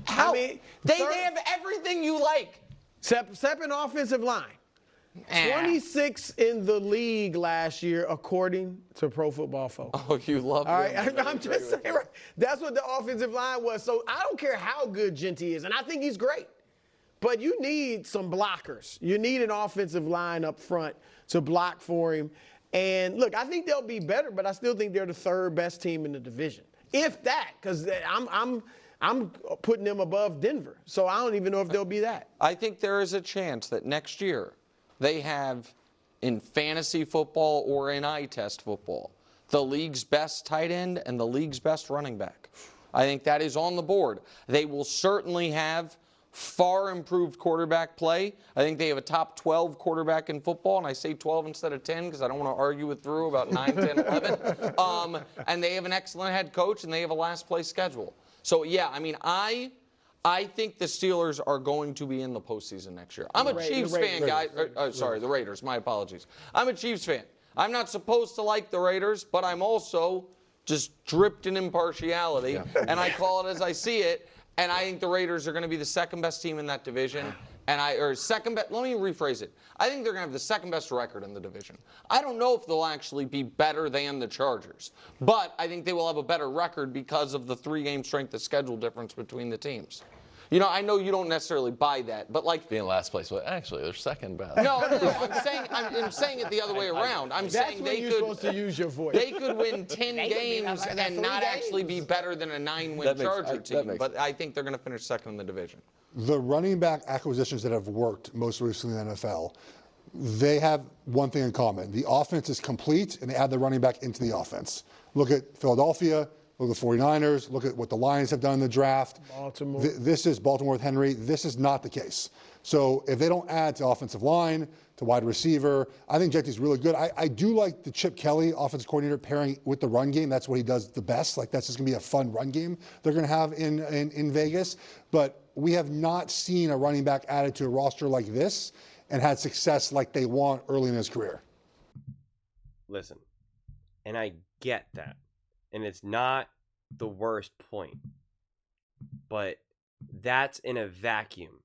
How? I mean, they have everything you like. Second offensive line. 26 in the league last year, according to Pro Football Focus. Oh, you love All right, them. I'm just saying, right? That's what the offensive line was. So I don't care how good Jeanty is, and I think he's great. But you need some blockers. You need an offensive line up front to block for him. And look, I think they'll be better, but I still think they're the third best team in the division, if that. Because I'm putting them above Denver, so I don't even know if they'll be that. I think there is a chance that next year they have, in fantasy football or in eye test football, the league's best tight end and the league's best running back. I think that is on the board. They will certainly have far improved quarterback play. I think they have a top 12 quarterback in football, and I say 12 instead of 10 because I don't want to argue with Drew about 9, 10, 11. And they have an excellent head coach, and they have a last place schedule. So, yeah, I mean, I think the Steelers are going to be in the postseason next year. I'm a Chiefs fan, guys. Sorry, the Raiders. My apologies. I'm a Chiefs fan. I'm not supposed to like the Raiders, but I'm also just dripped in impartiality, and I call it as I see it. And I think the Raiders are going to be the second best team in that division. Let me rephrase it. I think they're going to have the second best record in the division. I don't know if they'll actually be better than the Chargers, but I think they will have a better record because of the 3-game strength of schedule difference between the teams. You know, I know you don't necessarily buy that, but like being last place, but actually they're second best. No, I'm saying it the other way around. I'm saying they could. Supposed to use your voice. They could win 10 games and not actually be better than a 9-win Charger team. But I think they're going to finish second in the division. The running back acquisitions that have worked most recently in the NFL, they have one thing in common. The offense is complete, and they add the running back into the offense. Look at Philadelphia. Look at the 49ers. Look at what the Lions have done in the draft. Baltimore. This is Baltimore with Henry. This is not the case. So if they don't add to offensive line, to wide receiver, I think Jeanty's really good. I do like the Chip Kelly offensive coordinator pairing with the run game. That's what he does the best. Like, that's just going to be a fun run game they're going to have in Vegas. But we have not seen a running back added to a roster like this and had success like they want early in his career. Listen, and I get that. And it's not the worst point, but that's in a vacuum.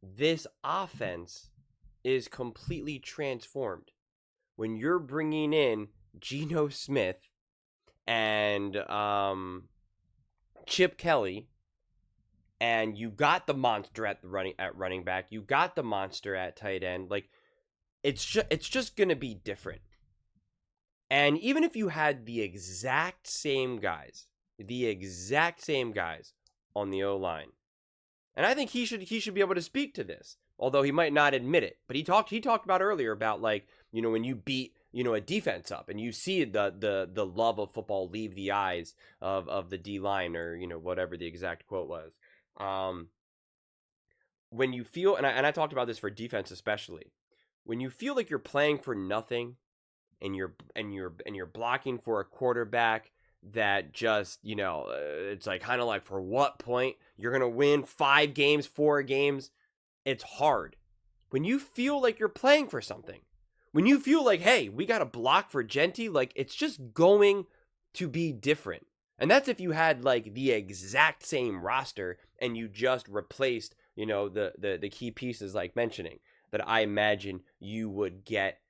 This offense is completely transformed. When you're bringing in Geno Smith and Chip Kelly, and you got the monster at running back, you got the monster at tight end, like it's just gonna be different. And even if you had the exact same guys on the O-line, and I think he should be able to speak to this, although he might not admit it. But he talked about earlier about, like, you know, when you beat, you know, a defense up and you see the love of football leave the eyes of the D-line, or, you know, whatever the exact quote was. When you feel, and I talked about this for defense especially, when you feel like you're playing for nothing, and you're blocking for a quarterback that just, you know, it's like kind of like, for what point? You're gonna win 5 games, 4 games. It's hard. When you feel like you're playing for something, when you feel like, hey, we got a block for Jeanty, like, it's just going to be different. And that's if you had like the exact same roster and you just replaced, you know, the key pieces, like mentioning, that I imagine you would get.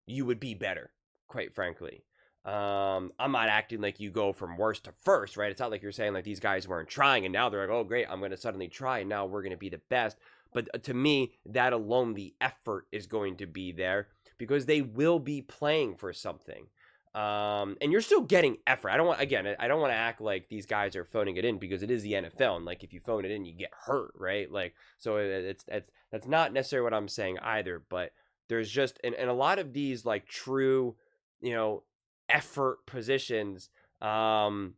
You would be better, quite frankly. I'm not acting like you go from worst to first, right? It's not like you're saying like these guys weren't trying and now they're like, oh, great, I'm going to suddenly try and now we're going to be the best. But to me, that alone, the effort is going to be there because they will be playing for something. And you're still getting effort. I don't want to act like these guys are phoning it in, because it is the NFL. And like, if you phone it in, you get hurt, right? Like, so that's not necessarily what I'm saying either, but there's just, and a lot of these like true, you know, effort positions, and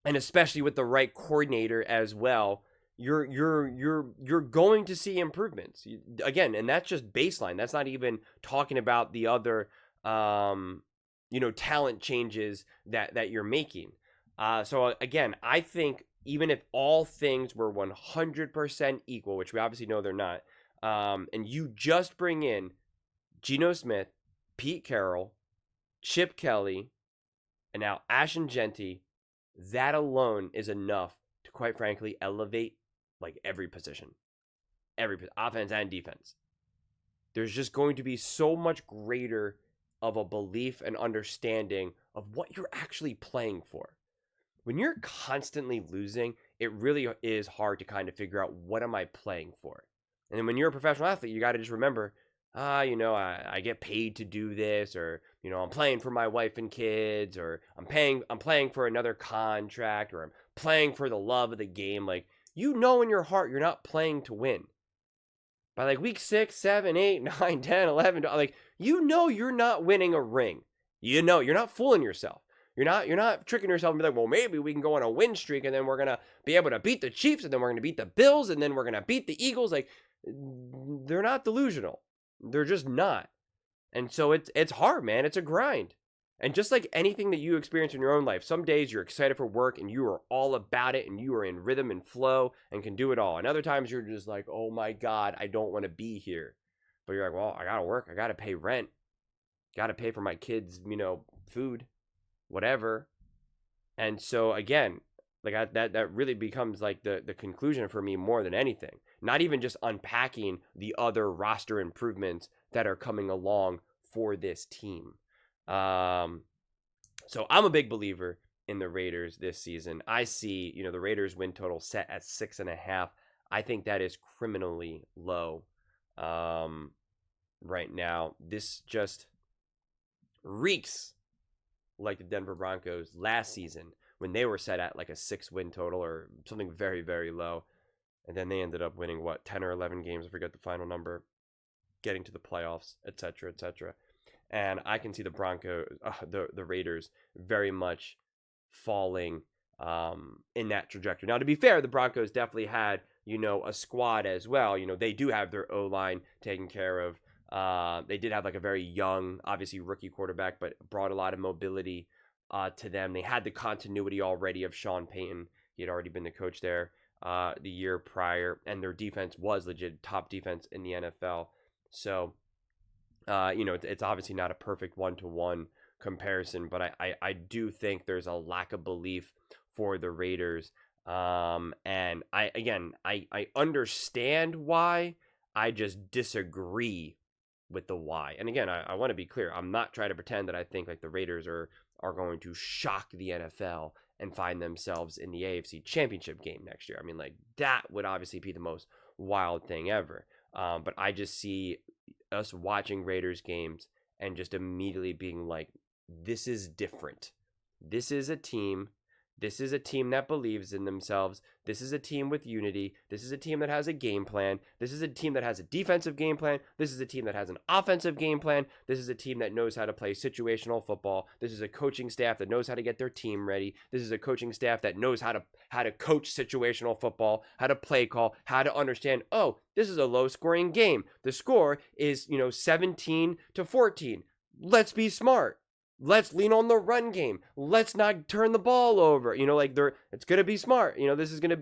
especially with the right coordinator as well, you're going to see improvements again, and that's just baseline. That's not even talking about the other, you know, talent changes that you're making. So again, I think even if all things were 100% equal, which we obviously know they're not, and you just bring in Geno Smith, Pete Carroll, Chip Kelly, and now Ashton Jeanty, that alone is enough to, quite frankly, elevate like every position, offense and defense. There's just going to be so much greater of a belief and understanding of what you're actually playing for. When you're constantly losing, it really is hard to kind of figure out, what am I playing for? And then when you're a professional athlete, you got to just remember, I get paid to do this, or, I'm playing for my wife and kids, or I'm playing for another contract, or I'm playing for the love of the game. Like, in your heart, you're not playing to win. By like week 6, 7, 8, 9, 10, 11, like, you're not winning a ring. You're not fooling yourself. You're not tricking yourself and be like, well, maybe we can go on a win streak and then we're going to be able to beat the Chiefs and then we're going to beat the Bills and then we're going to beat the Eagles. Like, they're not delusional. They're just not. And so it's hard, man. It's a grind. And just like anything that you experience in your own life, some days you're excited for work and you are all about it and you are in rhythm and flow and can do it all. And other times you're just like, oh my God, I don't want to be here. But you're like, well, I got to work. I got to pay rent. Got to pay for my kids, food, whatever. And so again, like that really becomes like the conclusion for me more than anything. Not even just unpacking the other roster improvements that are coming along for this team. So I'm a big believer in the Raiders this season. I see, the Raiders win total set at 6.5. I think that is criminally low right now. This just reeks like the Denver Broncos last season when they were set at like a 6-win total or something very, very low. And then they ended up winning, 10 or 11 games, I forget the final number, getting to the playoffs, et cetera, et cetera. And I can see the the Raiders very much falling in that trajectory. Now, to be fair, the Broncos definitely had, a squad as well. They do have their O-line taken care of. They did have like a very young, obviously rookie quarterback, but brought a lot of mobility to them. They had the continuity already of Sean Payton. He had already been the coach there the year prior, and their defense was legit top defense in the NFL. So, it's obviously not a perfect one-to-one comparison, but I do think there's a lack of belief for the Raiders. And I understand why. I just disagree with the why. And again, I want to be clear. I'm not trying to pretend that I think like the Raiders are going to shock the NFL and find themselves in the AFC Championship game next year. I mean, like, that would obviously be the most wild thing ever. But I just see us watching Raiders games and just immediately being like, this is different. This is a team This is a team that believes in themselves. This is a team with unity. This is a team that has a game plan. This is a team that has a defensive game plan. This is a team that has an offensive game plan. This is a team that knows how to play situational football. This is a coaching staff that knows how to get their team ready. This is a coaching staff that knows how to coach situational football, how to play call, how to understand, oh, this is a low-scoring game. The score is, 17-14. Let's be smart. Let's lean on the run game. Let's not turn the ball over. It's gonna be smart. This is gonna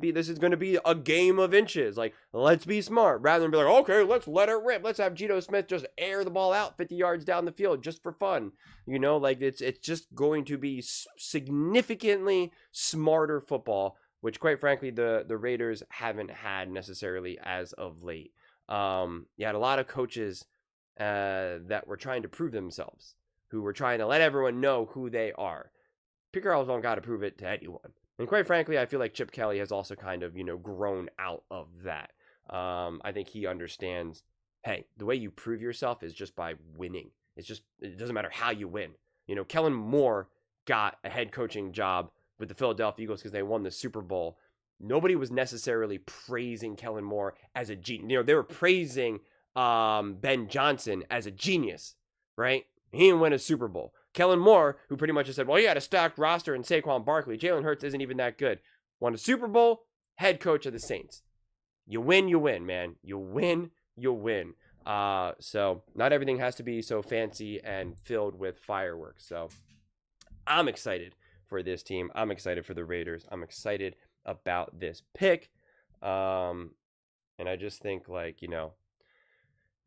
be a game of inches. Let's be smart rather than be like, okay, let's let it rip. Let's have Geno Smith just air the ball out 50 yards down the field just for fun. It's just going to be significantly smarter football, which quite frankly the Raiders haven't had necessarily as of late. You had a lot of coaches that were trying to prove themselves, who were trying to let everyone know who they are. Pete Carroll's don't got to prove it to anyone. And quite frankly, I feel like Chip Kelly has also kind of, grown out of that. I think he understands, hey, the way you prove yourself is just by winning. It doesn't matter how you win. Kellen Moore got a head coaching job with the Philadelphia Eagles because they won the Super Bowl. Nobody was necessarily praising Kellen Moore as a genius. They were praising Ben Johnson as a genius, right? He didn't win a Super Bowl. Kellen Moore, who pretty much just said, well, you had a stacked roster and Saquon Barkley. Jalen Hurts isn't even that good. Won a Super Bowl, head coach of the Saints. You win, man. You win. So not everything has to be so fancy and filled with fireworks. So I'm excited for this team. I'm excited for the Raiders. I'm excited about this pick. And I just think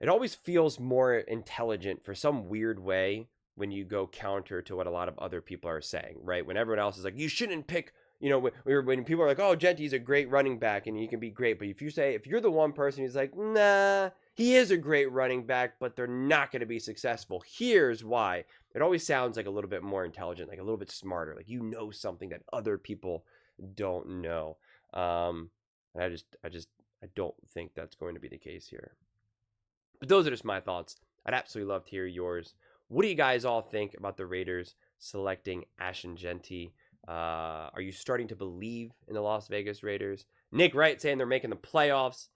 it always feels more intelligent for some weird way when you go counter to what a lot of other people are saying, right? When everyone else is like, you shouldn't pick You know, when people are like, "Oh, Jeanty's a great running back and he can be great," but if you're the one person who's like, "Nah, he is a great running back, but they're not going to be successful. Here's why." It always sounds like a little bit more intelligent, like a little bit smarter, like you know something that other people don't know. And I don't think that's going to be the case here. But those are just my thoughts. I'd absolutely love to hear yours. What do you guys all think about the Raiders selecting Ashton Jeanty? Are you starting to believe in the Las Vegas Raiders? Nick Wright saying they're making the playoffs.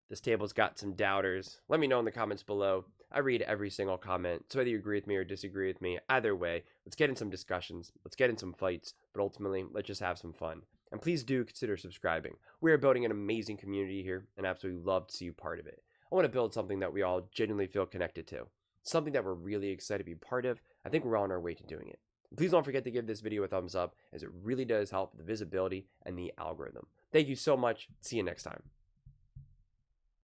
This table's got some doubters. Let me know in the comments below. I read every single comment, so whether you agree with me or disagree with me, either way, let's get in some discussions. Let's get in some fights, but ultimately, let's just have some fun. And please do consider subscribing. We are building an amazing community here, and I absolutely love to see you part of it. I want to build something that we all genuinely feel connected to. Something that we're really excited to be part of. I think we're on our way to doing it. Please don't forget to give this video a thumbs up, as it really does help the visibility and the algorithm. Thank you so much. See you next time.